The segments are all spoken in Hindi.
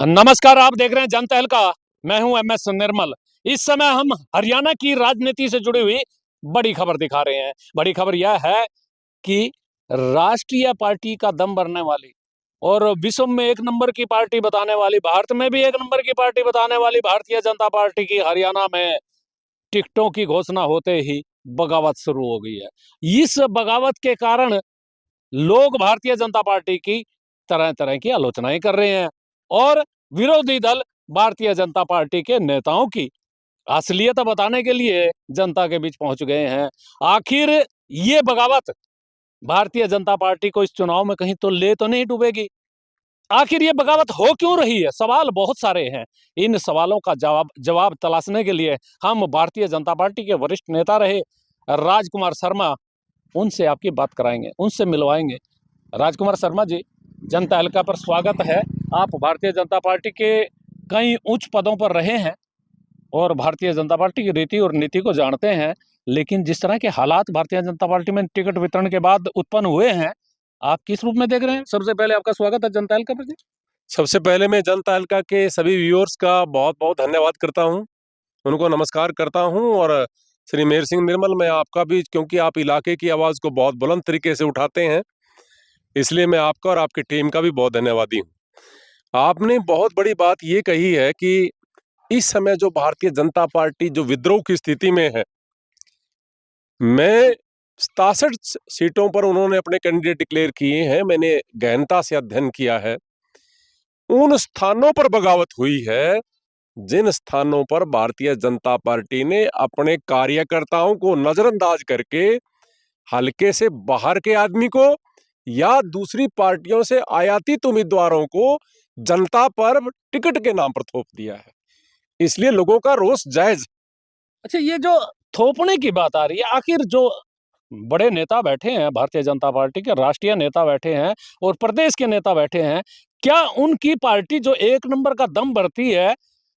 नमस्कार, आप देख रहे हैं जनता तहलका। मैं हूं एमएस निर्मल। इस समय हम हरियाणा की राजनीति से जुड़ी हुई बड़ी खबर दिखा रहे हैं। बड़ी खबर यह है कि राष्ट्रीय पार्टी का दम भरने वाली और विश्व में एक नंबर की पार्टी बताने वाली, भारत में भी एक नंबर की पार्टी बताने वाली भारतीय जनता पार्टी की हरियाणा में टिकटों की घोषणा होते ही बगावत शुरू हो गई है। इस बगावत के कारण लोग भारतीय जनता पार्टी की तरह तरह की आलोचनाएं कर रहे हैं और विरोधी दल भारतीय जनता पार्टी के नेताओं की असलियत बताने के लिए जनता के बीच पहुंच गए हैं। आखिर ये बगावत भारतीय जनता पार्टी को इस चुनाव में कहीं तो ले तो नहीं डूबेगी? आखिर ये बगावत हो क्यों रही है? सवाल बहुत सारे हैं। इन सवालों का जवाब तलाशने के लिए हम भारतीय जनता पार्टी के वरिष्ठ नेता रहे राजकुमार शर्मा, उनसे आपकी बात कराएंगे, उनसे मिलवाएंगे। राजकुमार शर्मा जी, जनता तहलका पर स्वागत है। आप भारतीय जनता पार्टी के कई उच्च पदों पर रहे हैं और भारतीय जनता पार्टी की रीति और नीति को जानते हैं, लेकिन जिस तरह के हालात भारतीय जनता पार्टी में टिकट वितरण के बाद उत्पन्न हुए हैं, आप किस रूप में देख रहे हैं? सबसे पहले आपका स्वागत है जनता तहलका पर जी। सबसे पहले मैं जनता तहलका के सभी व्यूअर्स का बहुत बहुत धन्यवाद करता हूं, उनको नमस्कार करता हूं। और श्री मेहर सिंह निर्मल, मैं आपका भी, क्योंकि आप इलाके की आवाज़ को बहुत बुलंद तरीके से उठाते हैं, इसलिए मैं आपका और आपकी टीम का भी बहुत धन्यवादी हूं। आपने बहुत बड़ी बात ये कही है कि इस समय जो भारतीय जनता पार्टी जो विद्रोह की स्थिति में है, मैं 67 सीटों पर उन्होंने अपने कैंडिडेट डिक्लेयर किए हैं, मैंने गहनता से अध्ययन किया है। उन स्थानों पर बगावत हुई है जिन स्थानों पर भारतीय जनता पार्टी ने अपने कार्यकर्ताओं को नजरअंदाज करके हल्के से बाहर के आदमी को या दूसरी पार्टियों से आयातित उम्मीदवारों को जनता पर टिकट के नाम पर थोप दिया है। इसलिए लोगों का रोष जायज। अच्छा, ये जो थोपने की बात आ रही है, आखिर जो बड़े नेता बैठे हैं भारतीय जनता पार्टी के, राष्ट्रीय नेता बैठे हैं और प्रदेश के नेता बैठे हैं, क्या उनकी पार्टी जो एक नंबर का दम भरती है,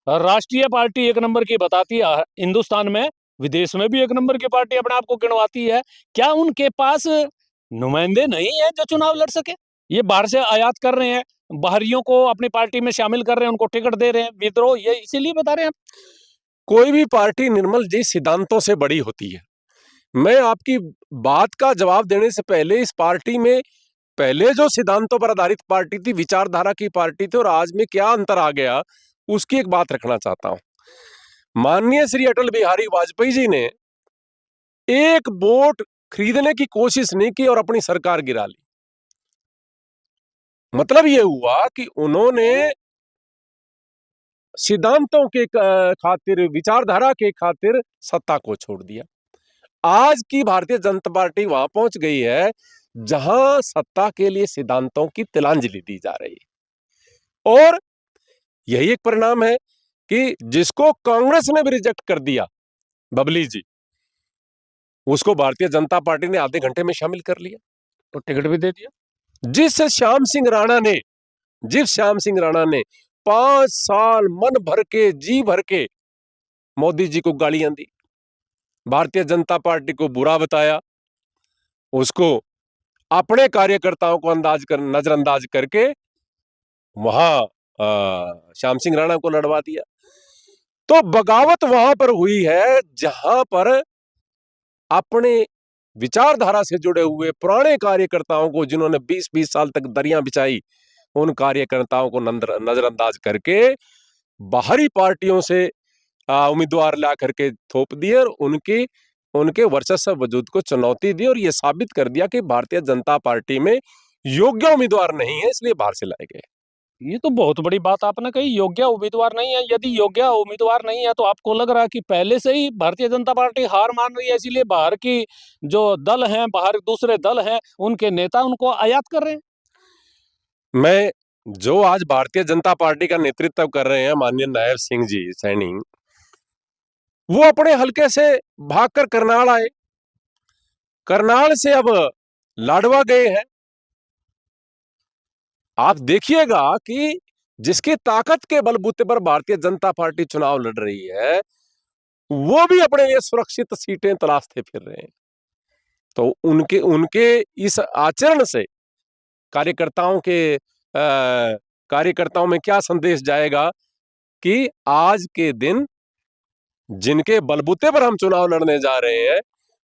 राष्ट्रीय पार्टी एक नंबर की बताती है हिंदुस्तान में, विदेश में भी एक नंबर की पार्टी अपने आप को गिनवाती है, क्या उनके पास नुमाइंदे नहीं है जो चुनाव लड़ सके? ये बाहर से आयात कर रहे हैं, बाहरियों को अपनी पार्टी में शामिल कर रहे हैं, उनको टिकट दे रहे हैं, विद्रोह ये इसीलिए बता रहे हैं आप? कोई भी पार्टी निर्मल जी सिद्धांतों से बड़ी होती है। मैं आपकी बात का जवाब देने से पहले इस पार्टी में पहले जो सिद्धांतों पर आधारित पार्टी थी, विचारधारा की पार्टी थी, और आज में क्या अंतर आ गया, उसकी एक बात रखना चाहता हूं। माननीय श्री अटल बिहारी वाजपेयी जी ने एक वोट खरीदने की कोशिश नहीं की और अपनी सरकार गिरा ली। मतलब यह हुआ कि उन्होंने सिद्धांतों के खातिर, विचारधारा के खातिर सत्ता को छोड़ दिया। आज की भारतीय जनता पार्टी वहां पहुंच गई है जहां सत्ता के लिए सिद्धांतों की तिलांजलि दी जा रही है। और यही एक परिणाम है कि जिसको कांग्रेस ने भी रिजेक्ट कर दिया, बबली जी, उसको भारतीय जनता पार्टी ने आधे घंटे में शामिल कर लिया तो टिकट भी दे दिया। जिस श्याम सिंह राणा ने जिस श्याम सिंह राणा ने 5 साल मन भर के, जी भर के मोदी जी को गालियां दी, भारतीय जनता पार्टी को बुरा बताया, उसको अपने कार्यकर्ताओं को नजरअंदाज करके वहां श्याम सिंह राणा को लड़वा दिया। तो बगावत वहां पर हुई है जहां पर अपने विचारधारा से जुड़े हुए पुराने कार्यकर्ताओं को, जिन्होंने 20-20 साल तक दरियां बिछाई, उन कार्यकर्ताओं को नजरअंदाज करके बाहरी पार्टियों से उम्मीदवार ला करके थोप दिए और उनके उनके वर्चस्व वजूद को चुनौती दी और यह साबित कर दिया कि भारतीय जनता पार्टी में योग्य उम्मीदवार नहीं है, इसलिए बाहर से लाए गए। ये तो बहुत बड़ी बात आपने कही, योग्य उम्मीदवार नहीं है। यदि योग्य उम्मीदवार नहीं है तो आपको लग रहा है कि पहले से ही भारतीय जनता पार्टी हार मान रही है, इसीलिए बाहर की जो दल हैं, बाहर दूसरे दल हैं, उनके नेता उनको आयात कर रहे हैं। मैं जो आज भारतीय जनता पार्टी का नेतृत्व कर रहे हैं, माननीय नायब सिंह जी सैनी, वो अपने हल्के से भागकर करनाल आए, करनाल से अब लाडवा गए हैं। आप देखिएगा कि जिसकी ताकत के बलबूते पर भारतीय जनता पार्टी चुनाव लड़ रही है, वो भी अपने लिए सुरक्षित सीटें तलाशते फिर रहे हैं। तो उनके उनके इस आचरण से कार्यकर्ताओं के कार्यकर्ताओं में क्या संदेश जाएगा कि आज के दिन जिनके बलबूते पर हम चुनाव लड़ने जा रहे हैं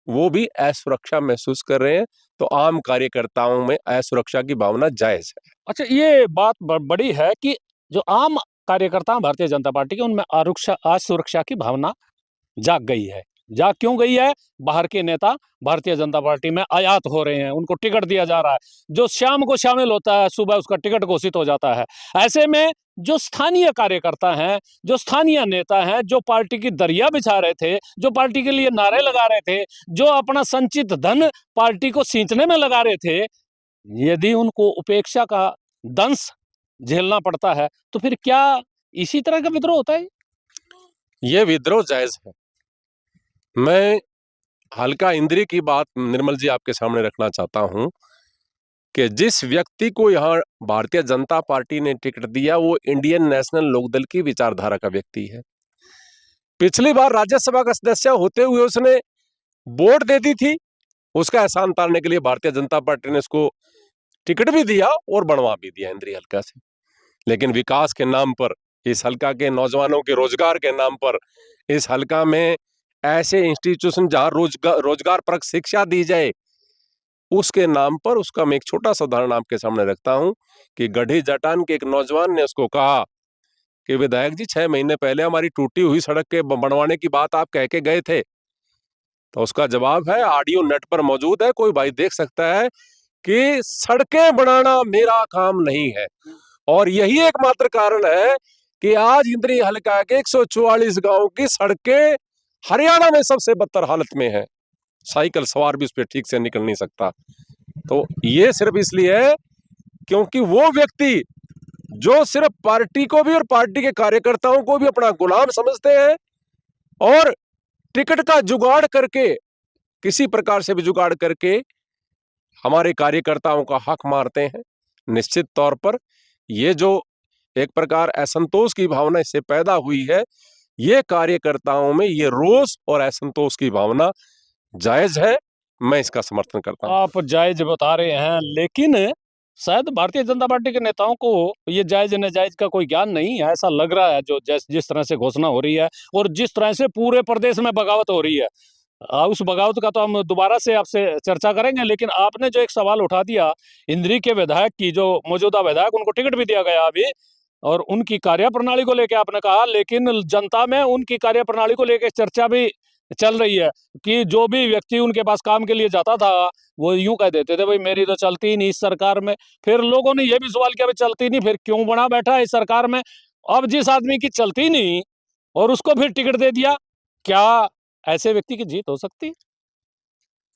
वो भी असुरक्षा महसूस कर रहे हैं, तो आम कार्यकर्ताओं में असुरक्षा की भावना जायज है। अच्छा, ये बात बड़ी है कि जो आम कार्यकर्ता हैं भारतीय जनता पार्टी के, उनमें असुरक्षा की भावना जाग गई है। जाग क्यों गई है? बाहर के नेता भारतीय जनता पार्टी में आयात हो रहे हैं, उनको टिकट दिया जा रहा है। जो शाम को शामिल होता है, सुबह उसका टिकट घोषित हो जाता है। ऐसे में जो स्थानीय कार्यकर्ता हैं, जो स्थानीय नेता हैं, जो पार्टी की दरिया बिछा रहे थे, जो पार्टी के लिए नारे लगा रहे थे, जो अपना संचित धन पार्टी को सींचने में लगा रहे थे, यदि उनको उपेक्षा का दंश झेलना पड़ता है, तो फिर क्या इसी तरह का विद्रोह होता है? ये विद्रोह जायज है। मैं हल्का इंद्री की बात निर्मल जी आपके सामने रखना चाहता हूं कि जिस व्यक्ति को यहाँ भारतीय जनता पार्टी ने टिकट दिया वो इंडियन नेशनल लोकदल की विचारधारा का व्यक्ति है। पिछली बार राज्यसभा का सदस्य होते हुए उसने वोट दे दी थी, उसका एहसान उतारने के लिए भारतीय जनता पार्टी ने उसको टिकट भी दिया और बढ़वा भी दिया इंद्री हल्का से। लेकिन विकास के नाम पर, इस हल्का के नौजवानों के रोजगार के नाम पर, इस हल्का में ऐसे इंस्टीट्यूशन जहां रोजगार परक शिक्षा दी जाए, उसके नाम पर उसका मैं एक छोटा सा उदाहरण आपके सामने रखता हूं कि गढ़ी जटान के एक नौजवान ने उसको कहा कि विधायक जी 6 महीने पहले हमारी टूटी हुई सड़क के बनवाने की बात आप कह के गए थे। तो उसका जवाब है, ऑडियो नेट पर मौजूद है, कोई भाई देख सकता है, कि सड़कें बनाना मेरा काम नहीं है। और यही एकमात्र कारण है कि आज इंद्री हल्का के 144 गांव की सड़कें हरियाणा में सबसे बदतर हालत में है। साइकिल सवार भी उस पर ठीक से निकल नहीं सकता। तो ये सिर्फ इसलिए है क्योंकि वो व्यक्ति जो सिर्फ पार्टी को भी और पार्टी के कार्यकर्ताओं को भी अपना गुलाम समझते हैं और टिकट का जुगाड़ करके, किसी प्रकार से भी जुगाड़ करके हमारे कार्यकर्ताओं का हक मारते हैं। निश्चित तौर पर ये जो एक प्रकार असंतोष की भावना इससे पैदा हुई है, ये कार्यकर्ताओं में ये रोष और असंतोष की भावना जायज है, मैं इसका समर्थन करता हूं। आप जायज बता रहे हैं, लेकिन शायद भारतीय जनता पार्टी के नेताओं को ये जायज नाजायज का कोई ज्ञान नहीं है, ऐसा लग रहा है। जो जिस तरह से घोषणा हो रही है और जिस तरह से पूरे प्रदेश में बगावत हो रही है, उस बगावत का तो हम दोबारा से आपसे चर्चा करेंगे। लेकिन आपने जो एक सवाल उठा दिया, इंद्री के विधायक की, जो मौजूदा विधायक, उनको टिकट भी दिया गया अभी, और उनकी कार्यप्रणाली को लेकर आपने कहा, लेकिन जनता में उनकी कार्यप्रणाली को लेकर चर्चा भी चल रही है कि जो भी व्यक्ति उनके पास काम के लिए जाता था, वो यूं कह देते थे, भाई मेरी तो चलती ही नहीं इस सरकार में। फिर लोगों ने यह भी सवाल किया, भाई चलती नहीं, फिर क्यों बना बैठा है इस सरकार में? अब जिस आदमी की चलती नहीं और उसको फिर टिकट दे दिया, क्या ऐसे व्यक्ति की जीत हो सकती?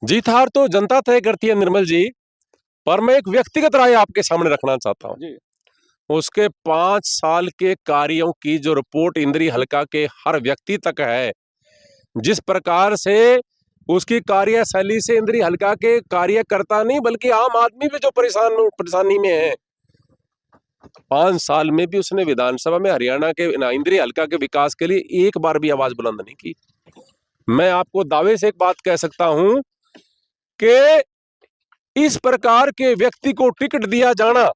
जीत हार तो जनता तय करती है निर्मल जी, पर मैं एक व्यक्तिगत राय आपके सामने रखना चाहता हूं। जी। उसके 5 साल के कार्यों की जो रिपोर्ट इंद्री हल्का के हर व्यक्ति तक है, जिस प्रकार से उसकी कार्यशैली से इंद्री हल्का के कार्यकर्ता नहीं बल्कि आम आदमी भी जो परेशानी में है, 5 साल में भी उसने विधानसभा में हरियाणा के इंद्री हल्का के विकास के लिए एक बार भी आवाज बुलंद नहीं की। मैं आपको दावे से एक बात कह सकता हूं कि इस प्रकार के व्यक्ति को टिकट दिया जाना,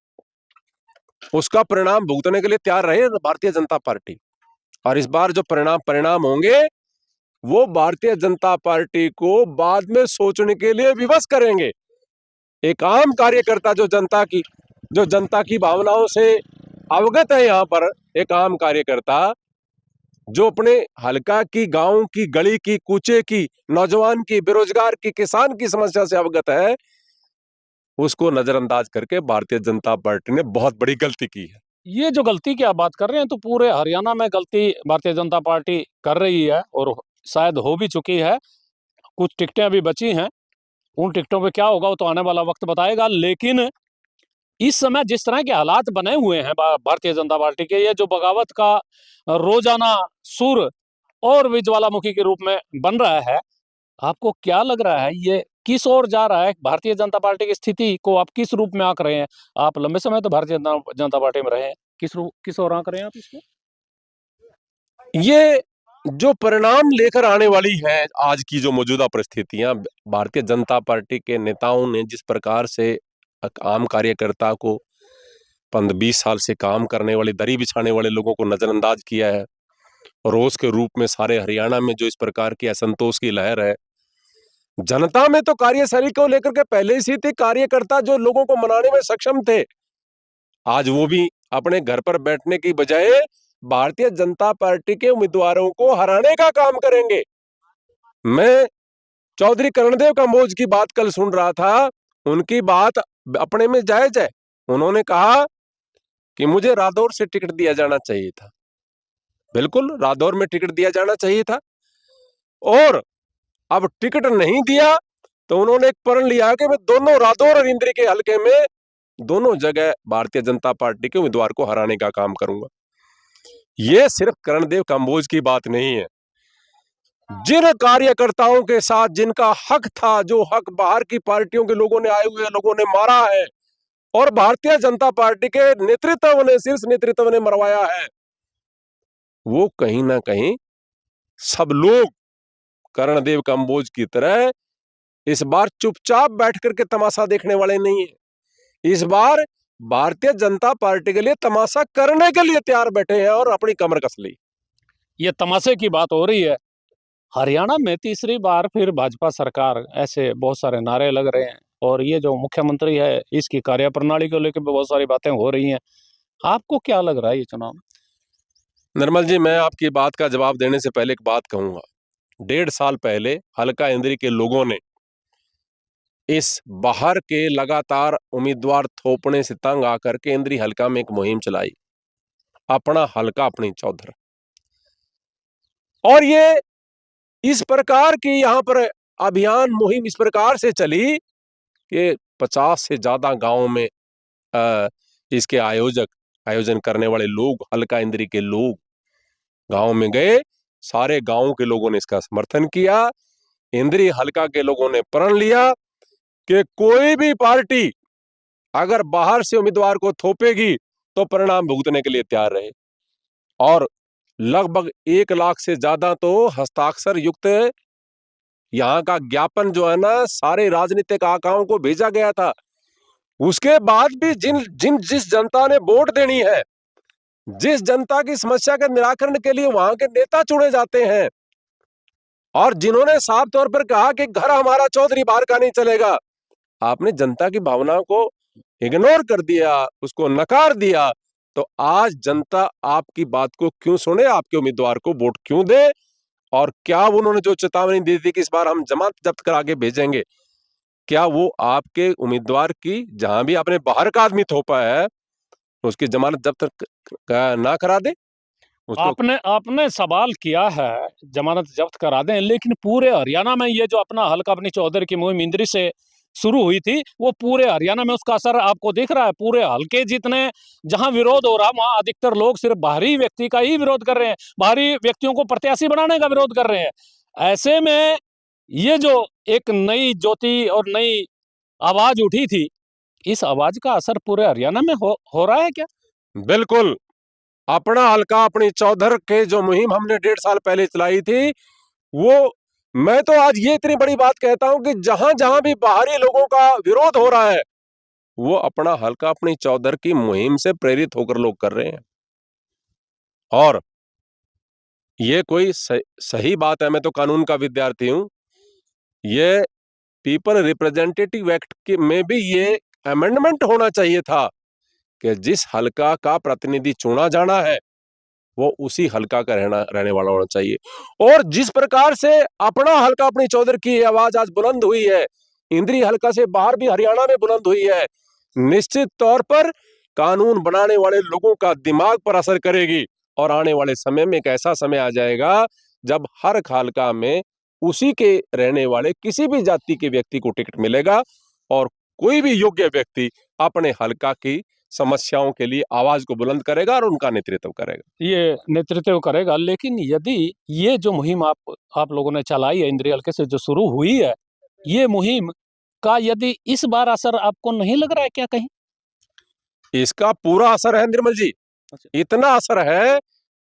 उसका परिणाम भुगतने के लिए तैयार रहे भारतीय जनता पार्टी। और इस बार जो परिणाम होंगे वो भारतीय जनता पार्टी को बाद में सोचने के लिए विवश करेंगे। एक आम कार्यकर्ता जो जनता की भावनाओं से अवगत है, यहाँ पर एक आम कार्यकर्ता जो अपने हल्का की, गांव की, गली की, कूचे की, नौजवान की, बेरोजगार की, किसान की समस्या से अवगत है, उसको नजरअंदाज करके भारतीय जनता पार्टी ने बहुत बड़ी गलती की है। ये जो गलती की आप बात कर रहे हैं, तो पूरे हरियाणा में गलती भारतीय जनता पार्टी कर रही है और शायद हो भी चुकी है। कुछ टिकटें अभी बची हैं, उन टिकटों पे क्या होगा वो तो आने वाला वक्त बताएगा। लेकिन इस समय जिस तरह के हालात बने हुए हैं भारतीय जनता पार्टी के, ये जो बगावत का रोजाना सुर और भी ज्वालामुखी के रूप में बन रहा है, आपको क्या लग रहा है ये किस ओर जा रहा है? भारतीय जनता पार्टी की स्थिति को आप किस रूप में आंक रहे हैं? आप लंबे समय तो भारतीय जनता पार्टी में रहे हैं, किस ओर आंक रहे हैं आप इसको? ये जो परिणाम लेकर आने वाली है आज की जो मौजूदा परिस्थितियां, भारतीय जनता पार्टी के नेताओं ने जिस प्रकार से आम कार्यकर्ता को 15-20 साल से काम करने वाले, दरी बिछाने वाले लोगों को नजरअंदाज किया है। रोज के रूप में सारे हरियाणा में जो इस प्रकार की असंतोष की लहर है, जनता में तो कार्यशैली को लेकर के पहले से थे कार्यकर्ता जो लोगों को मनाने में सक्षम थे, आज वो भी अपने घर पर बैठने की बजाय भारतीय जनता पार्टी के उम्मीदवारों को हराने का काम करेंगे। मैं चौधरी कर्णदेव काम्बोज की बात कल सुन रहा था, उनकी बात अपने में जायज है। उन्होंने कहा कि मुझे रादौर से टिकट दिया जाना चाहिए था। बिल्कुल, रादौर में टिकट दिया जाना चाहिए था, और अब टिकट नहीं दिया तो उन्होंने एक प्रण लिया कि मैं दोनों रादौर और इंद्री के हलके में दोनों जगह भारतीय जनता पार्टी के उम्मीदवार को हराने का काम करूंगा। यह सिर्फ कर्णदेव काम्बोज की बात नहीं है। जिन कार्यकर्ताओं के साथ जिनका हक था, जो हक बाहर की पार्टियों के लोगों ने, आए हुए लोगों ने मारा है और भारतीय जनता पार्टी के नेतृत्व ने, शीर्ष नेतृत्व ने मरवाया है, वो कहीं ना कहीं सब लोग कर्णदेव काम्बोज की तरह इस बार चुपचाप बैठ करके तमाशा देखने वाले नहीं है। इस बार भारतीय जनता पार्टी के लिए तमाशा करने के लिए तैयार बैठे हैं और अपनी कमर कस ली। ये तमाशे की बात हो रही है। हरियाणा में तीसरी बार फिर भाजपा सरकार, ऐसे बहुत सारे नारे लग रहे हैं, और ये जो मुख्यमंत्री है इसकी कार्यप्रणाली को लेकर बहुत सारी बातें हो रही हैं। आपको क्या लग रहा है ये चुनाव? निर्मल जी, मैं आपकी बात का जवाब देने से पहले एक बात कहूंगा। 1.5 साल पहले हल्का इंद्री के लोगों ने इस बाहर के लगातार उम्मीदवार थोपने से तंग आकर के इंद्री हल्का में एक मुहिम चलाई, अपना हल्का अपनी चौधर। और ये इस प्रकार की यहां पर अभियान मुहिम इस प्रकार से चली कि 50 से ज्यादा गांवों में इसके आयोजन करने वाले लोग, हल्का इंद्री के लोग गांव में गए। सारे गांवों के लोगों ने इसका समर्थन किया। इंद्री हल्का के लोगों ने प्रण लिया कि कोई भी पार्टी अगर बाहर से उम्मीदवार को थोपेगी तो परिणाम भुगतने के लिए तैयार रहे। और लगभग 1 लाख से ज्यादा तो हस्ताक्षर युक्त यहाँ का ज्ञापन जो है ना, सारे राजनीतिक आकाओं को भेजा गया था। उसके बाद भी जिस जनता ने वोट देनी है, जिस जनता की समस्या के निराकरण के लिए वहां के नेता चुने जाते हैं, और जिन्होंने साफ तौर पर कहा कि घर हमारा चौधरी बाहर का नहीं चलेगा, आपने जनता की भावनाओं को इग्नोर कर दिया, उसको नकार दिया, तो आज जनता आपकी बात को क्यों सुने, आपके उम्मीदवार को वोट क्यों दे? और क्या उन्होंने जो चेतावनी दी थी कि इस बार हम जमानत जब्त करा के भेजेंगे, क्या वो आपके उम्मीदवार की, जहां भी आपने बाहर का आदमी थोपा है, उसकी जमानत जब्त ना करा दे? उसको आपने सवाल किया है जमानत जब्त करा दें, लेकिन पूरे हरियाणा में ये जो अपना हल्का अपनी चौधरी की मुहिम इंद्री से शुरू हुई थी, वो पूरे हरियाणा में उसका असर आपको दिख रहा है। पूरे हल्के जितने जहां विरोध हो रहा, वहां अधिकतर लोग सिर्फ बाहरी व्यक्ति का ही विरोध कर रहे हैं, बाहरी व्यक्तियों को प्रत्याशी बनाने का विरोध कर रहे हैं। ऐसे में ये जो एक नई ज्योति और नई आवाज उठी थी, इस आवाज का असर पूरे हरियाणा में हो रहा है क्या? बिल्कुल, अपना हल्का अपनी चौधर के जो मुहिम हमने 1.5 साल पहले चलाई थी, वो, मैं तो आज ये इतनी बड़ी बात कहता हूं कि जहां जहां भी बाहरी लोगों का विरोध हो रहा है, वो अपना हल्का अपनी चौधर की मुहिम से प्रेरित होकर लोग कर रहे हैं। और ये कोई सही बात है, मैं तो कानून का विद्यार्थी हूं, ये पीपल रिप्रेजेंटेटिव एक्ट के में भी ये अमेंडमेंट होना चाहिए था कि जिस हल्का का प्रतिनिधि चुना जाना है, वो उसी हल्का का रहने वाला होना चाहिए। और जिस प्रकार से अपना हल्का अपनी चौधर की आवाज आज बुलंद हुई है, इंद्री हल्का से बाहर भी हरियाणा में बुलंद हुई है, निश्चित तौर पर कानून बनाने वाले लोगों का दिमाग पर असर करेगी। और आने वाले समय में एक ऐसा समय आ जाएगा जब हर हल्का में उसी के रहने वाले किसी भी जाति के व्यक्ति को टिकट मिलेगा, और कोई भी योग्य व्यक्ति अपने हल्का की समस्याओं के लिए आवाज को बुलंद करेगा और उनका नेतृत्व करेगा। ये नेतृत्व करेगा। लेकिन यदि ये जो मुहिम आप लोगों ने चलाई है, इंद्री हल्के से जो शुरू हुई है, ये मुहिम का यदि इस बार असर आपको नहीं लग रहा है क्या कहीं? इसका पूरा असर है निर्मल जी। इतना असर है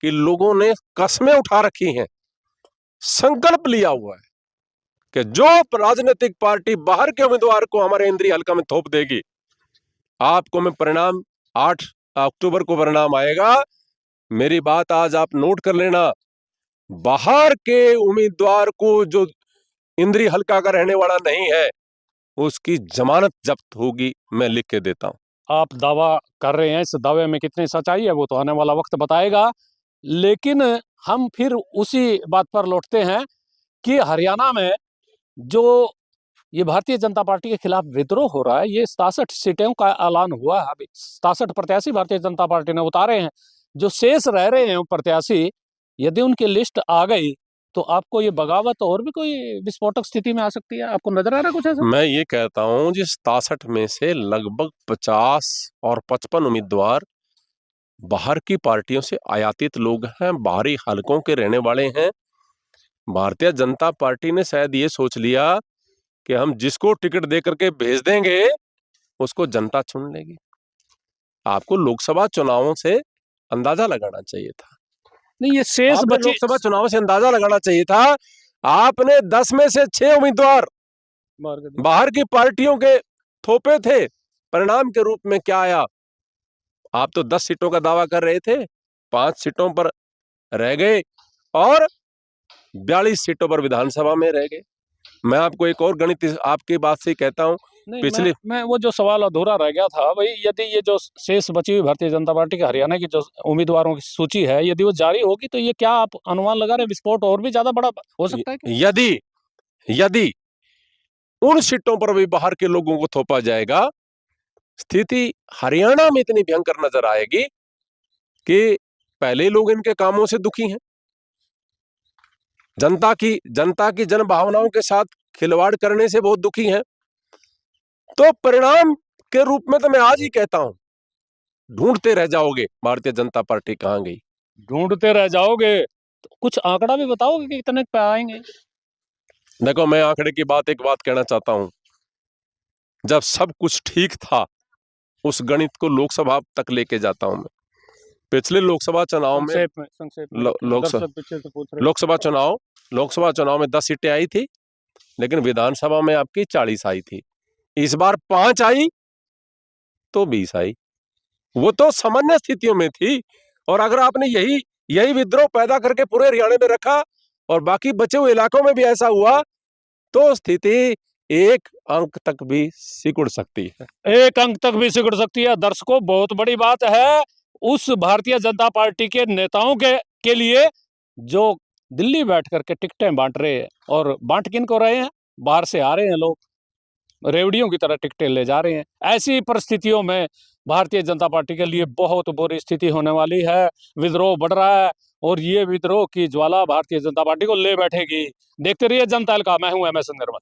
कि लोगों ने कस्में उठा रखी हैं, संकल्प लिया हुआ है कि जो राजनीतिक पार्टी बाहर के उम्मीदवार को हमारे इंद्री हल्का में थोप देगी, आपको मैं परिणाम 8 अक्टूबर को परिणाम आएगा। मेरी बात आज आप नोट कर लेना। बाहर के उम्मीदवार को जो इंद्री हल्का का रहने वाला नहीं है, उसकी जमानत जब्त होगी, मैं लिख के देता हूं। आप दावा कर रहे हैं, इस दावे में कितनी सच्चाई है वो तो आने वाला वक्त बताएगा। लेकिन हम फिर उसी बात पर लौटते हैं कि हरियाणा में जो ये भारतीय जनता पार्टी के खिलाफ विद्रोह हो रहा है, ये 67 सीटों का ऐलान हुआ है। अभी 67 प्रत्याशी भारतीय जनता पार्टी ने उतारे हैं। जो शेष रह रहे हैं प्रत्याशी, यदि उनकी लिस्ट आ गई तो आपको ये बगावत और भी कोई विस्फोटक स्थिति में आ सकती है? आपको नजर आ रहा है कुछ ऐसा? मैं ये कहता हूं, जिस 67 में से लगभग 50 और 55 उम्मीदवार बाहर की पार्टियों से आयातित लोग हैं, बाहरी हलकों के रहने वाले हैं। भारतीय जनता पार्टी ने शायद ये सोच लिया कि हम जिसको टिकट दे करके भेज देंगे उसको जनता चुन लेगी। आपको लोकसभा चुनावों से अंदाजा लगाना चाहिए था। नहीं, ये शेष आपने बची लोकसभा चुनाव से अंदाजा लगाना चाहिए था। आपने 10 में से 6 उम्मीदवार बाहर की पार्टियों के थोपे थे। परिणाम के रूप में क्या आया? आप तो 10 सीटों का दावा कर रहे थे, 5 सीटों पर रह गए और 42 सीटों पर विधानसभा में रह गए। मैं आपको एक और गणित आपकी बात से कहता हूं। नहीं, पिछले मैं वो जो सवाल अधूरा रह गया था भाई, यदि ये जो शेष बची हुई भारतीय जनता पार्टी के हरियाणा की जो उम्मीदवारों की सूची है, यदि वो जारी होगी तो ये क्या आप अनुमान लगा रहे हैं, विस्फोट और भी ज्यादा बड़ा हो सकता है क्या? यदि यदि उन सीटों पर भी बाहर के लोगों को थोपा जाएगा, स्थिति हरियाणा में इतनी भयंकर नजर आएगी कि पहले ही लोग इनके कामों से दुखी हैं। जनता की जन भावनाओं के साथ खिलवाड़ करने से बहुत दुखी हैं। तो परिणाम के रूप में तो मैं आज ही कहता हूं, ढूंढते रह जाओगे भारतीय जनता पार्टी कहां गई। ढूंढते रह जाओगे तो कुछ आंकड़ा भी बताओगे कि कितने पे आएंगे? देखो, मैं आंकड़े की एक बात कहना चाहता हूं। जब सब कुछ ठीक था, उस गणित को लोकसभा तक लेके जाता हूं मैं। पिछले लोकसभा चुनाव में संक्षेप में दर्शक पीछे से पूछ रहे हैं। लोकसभा चुनाव में 10 सीटें आई थी, लेकिन विधानसभा में आपकी 40 आई थी। इस बार 5 आई तो 20 आई। वो तो सामान्य स्थितियों में थी। और अगर आपने यही विद्रोह पैदा करके पूरे हरियाणा में रखा और बाकी बचे हुए इलाकों में भी ऐसा हुआ, तो स्थिति 1 अंक तक भी सिकुड़ सकती है। 1 अंक तक भी सिकुड़ सकती है। दर्शकों, बहुत बड़ी बात है उस भारतीय जनता पार्टी के नेताओं के लिए जो दिल्ली बैठ करके टिकटें बांट रहे हैं। और बांट किन को रहे हैं? बाहर से आ रहे हैं लोग, रेवड़ियों की तरह टिकटें ले जा रहे हैं। ऐसी परिस्थितियों में भारतीय जनता पार्टी के लिए बहुत बुरी स्थिति होने वाली है। विद्रोह बढ़ रहा है और ये विद्रोह की ज्वाला भारतीय जनता पार्टी को ले बैठेगी। देखते रहिए जनता का। मैं हूं MS निर्मल।